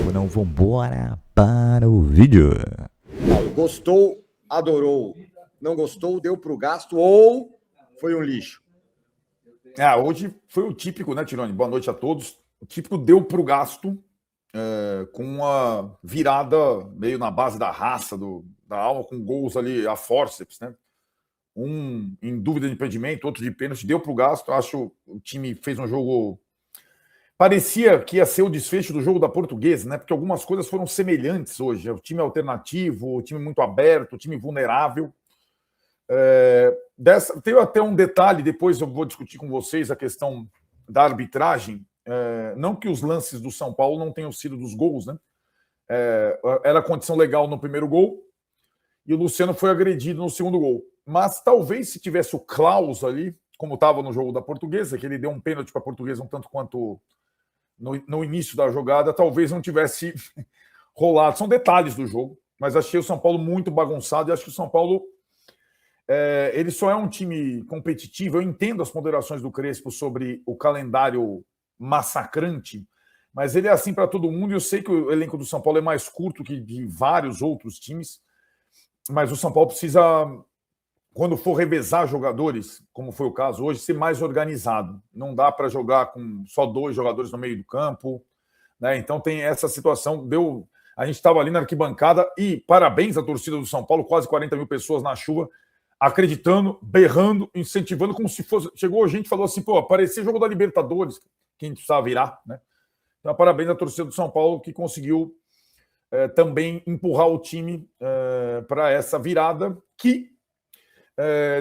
ou não, vambora para o vídeo. Gostou, adorou, não gostou, deu pro gasto ou foi um lixo? Hoje foi o típico, né, Tironi? Boa noite a todos. O típico deu pro gasto, com uma virada meio na base da raça, da alma, com gols ali a fórceps, né? Um em dúvida de impedimento, outro de pênalti, deu pro gasto. Acho que o time fez um jogo... Parecia que ia ser o desfecho do jogo da Portuguesa, né? Porque algumas coisas foram semelhantes hoje. O time alternativo, o time muito aberto, o time vulnerável. Tem até um detalhe, depois eu vou discutir com vocês a questão da arbitragem. Não que os lances do São Paulo não tenham sido dos gols, né? Era condição legal no primeiro gol e o Luciano foi agredido no segundo gol. Mas talvez se tivesse o Klaus ali, como estava no jogo da Portuguesa, que ele deu um pênalti para a Portuguesa um tanto quanto no início da jogada, talvez não tivesse rolado. São detalhes do jogo, mas achei o São Paulo muito bagunçado e acho que o São Paulo ele só é um time competitivo. Eu entendo as ponderações do Crespo sobre o calendário massacrante, mas ele é assim para todo mundo e eu sei que o elenco do São Paulo é mais curto que de vários outros times, mas o São Paulo precisa, quando for revezar jogadores, como foi o caso hoje, ser mais organizado. Não dá para jogar com só 2 jogadores no meio do campo, né? Então tem essa situação. A gente estava ali na arquibancada e parabéns à torcida do São Paulo, quase 40 mil pessoas na chuva, acreditando, berrando, incentivando, como se fosse... Chegou a gente e falou assim, pô, parecia jogo da Libertadores, que a gente precisava virar, né? Então parabéns à torcida do São Paulo, que conseguiu também empurrar o time para essa virada, que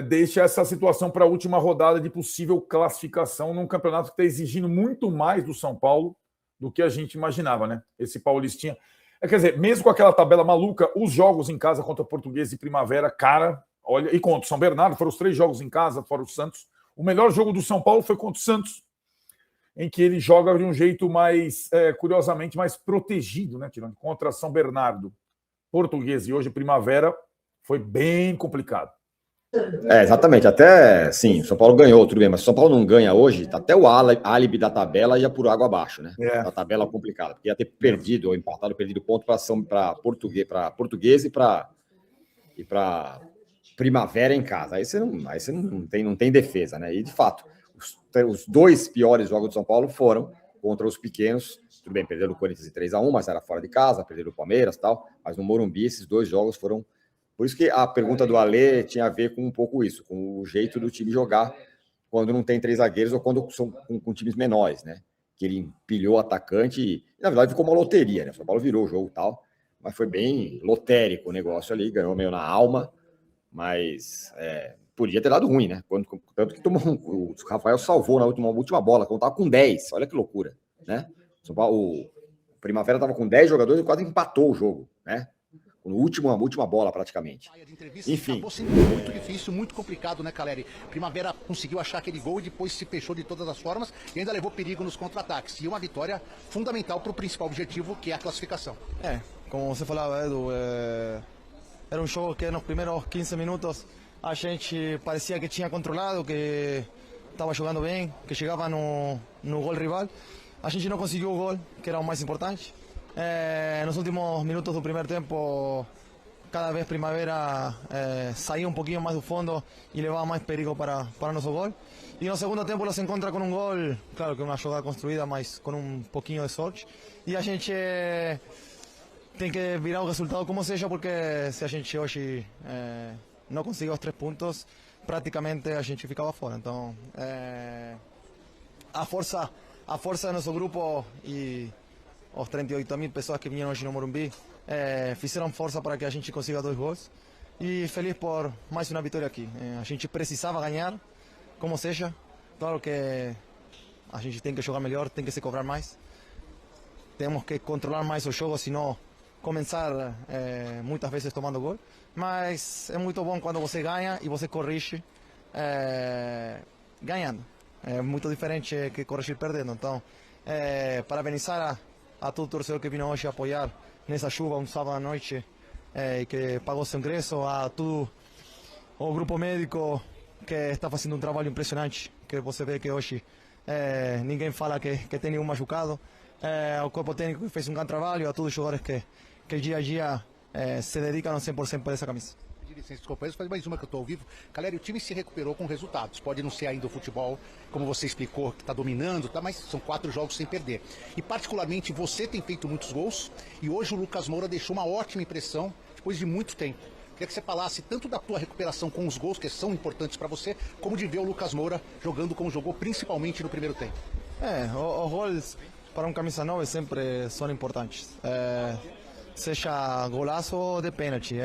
deixa essa situação para a última rodada de possível classificação num campeonato que está exigindo muito mais do São Paulo do que a gente imaginava, né? Esse Paulistinha. Quer dizer, mesmo com aquela tabela maluca, os jogos em casa contra Portuguesa e Primavera, cara, olha, e contra o São Bernardo, foram os 3 jogos em casa, fora o Santos. O melhor jogo do São Paulo foi contra o Santos, em que ele joga de um jeito mais, curiosamente, mais protegido, né, tirando contra São Bernardo, Portuguesa e hoje Primavera, foi bem complicado. Exatamente, até sim, o São Paulo ganhou, tudo bem, mas se o São Paulo não ganha hoje, até o álibi da tabela ia por água abaixo, né? A tabela complicada, porque ia ter perdido ou empatado, perdido ponto para Portuguesa e para Primavera em casa. Aí você não tem defesa, né? E de fato, os 2 piores jogos do São Paulo foram contra os pequenos. Tudo bem, perderam o Corinthians 3-1, mas era fora de casa, perderam o Palmeiras e tal, mas no Morumbi esses 2 jogos foram... Por isso que a pergunta do Alê tinha a ver com um pouco isso, com o jeito do time jogar quando não tem 3 zagueiros ou quando são com times menores, né? Que ele empilhou o atacante e, na verdade, ficou uma loteria, né? O São Paulo virou o jogo e tal, mas foi bem lotérico o negócio ali, ganhou meio na alma, mas podia ter dado ruim, né? Tanto que o Rafael salvou na última bola, quando estava com 10, olha que loucura, né? O Primavera estava com 10 jogadores e quase empatou o jogo, né? Na última bola, praticamente. Enfim. Acabou sendo muito difícil, muito complicado, né, Caleri? Primavera conseguiu achar aquele gol e depois se fechou de todas as formas e ainda levou perigo nos contra-ataques. E uma vitória fundamental para o principal objetivo, que é a classificação. Como você falava, Edu, era um jogo que nos primeiros 15 minutos a gente parecia que tinha controlado, que estava jogando bem, que chegava no gol rival. A gente não conseguiu o gol, que era o mais importante. Nos últimos minutos do primeiro tempo, cada vez Primavera saía um pouquinho mais do fundo e levava mais perigo para nosso gol. E no segundo tempo ela se encontra com um gol, claro que uma jogada construída, mas com um pouquinho de sorte. E a gente tem que virar o resultado como seja, porque se a gente hoje não conseguir os 3 pontos, praticamente a gente ficava fora. Então, a força do nosso grupo e os 38.000 pessoas que vieram hoje no Morumbi fizeram força para que a gente consiga 2 gols. E feliz por mais uma vitória aqui. A gente precisava ganhar, como seja. Claro que a gente tem que jogar melhor, tem que se cobrar mais. Temos que controlar mais o jogo, senão começar muitas vezes tomando gol. Mas é muito bom quando você ganha e você corrige ganhando. É muito diferente que corrigir perdendo. Então, parabenizar a todo torcedor que vino hoje apoiar nessa chuva, um sábado à noite, que pagou seu ingresso, a todo o grupo médico que está fazendo um trabalho impressionante, que você vê que hoje ninguém fala que tem nenhum machucado, ao corpo técnico que fez um grande trabalho, a todos os jogadores que dia a dia se dedicam 100% por essa camisa. Licença dos companheiros, faz mais uma que eu estou ao vivo. Caleri, o time se recuperou com resultados. Pode não ser ainda o futebol, como você explicou, que está dominando, tá, mas são 4 jogos sem perder. E particularmente você tem feito muitos gols e hoje o Lucas Moura deixou uma ótima impressão depois de muito tempo. Queria que você falasse tanto da tua recuperação com os gols, que são importantes para você, como de ver o Lucas Moura jogando como jogou, principalmente no primeiro tempo. Os gols para um camisa 9 sempre são importantes. Seja golaço ou de pênalti,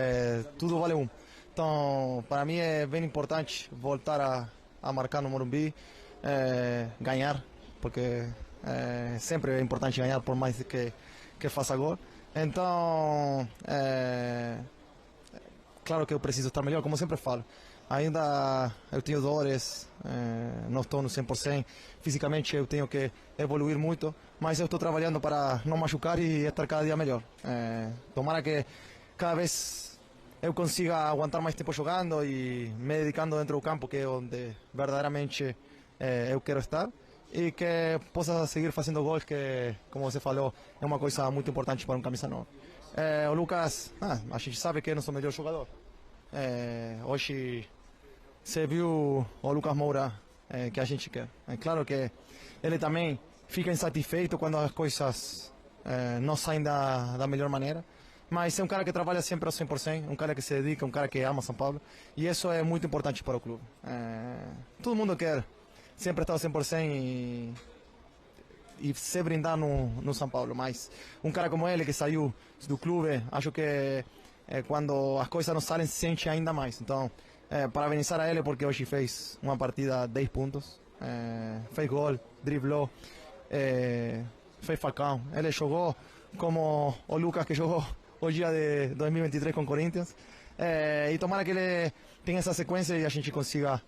tudo vale um. Então, para mim é bem importante voltar a marcar no Morumbi, ganhar, porque sempre é importante ganhar, por mais que faça gol. Então, claro que eu preciso estar melhor, como sempre falo. Ainda eu tenho dores, não estou no 100%, fisicamente eu tenho que evoluir muito, mas eu estou trabalhando para não machucar e estar cada dia melhor. Tomara que cada vez eu consiga aguentar mais tempo jogando e me dedicando dentro do campo, que é onde verdadeiramente eu quero estar, e que possa seguir fazendo gols, que, como você falou, é uma coisa muito importante para um camisa 9. O Lucas, a gente sabe que é nosso melhor jogador. Hoje você viu o Lucas Moura que a gente quer. É claro que ele também fica insatisfeito quando as coisas não saem da melhor maneira, mas é um cara que trabalha sempre ao 100%, um cara que se dedica, um cara que ama São Paulo, e isso é muito importante para o clube. Todo mundo quer sempre estar ao 100% e se brindar no São Paulo, mas um cara como ele que saiu do clube, acho que quando as coisas não saem, se sente ainda mais. Então, parabenizar a ele porque hoje fez uma partida 10 pontos, fez gol, driblou, fez facão. Ele jogou como o Lucas que jogou o dia de 2023 com Corinthians, e tomara que ele tenha essa sequência e a gente consiga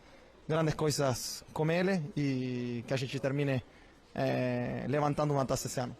grandes coisas com ele e que a gente termine levantando uma taça esse ano.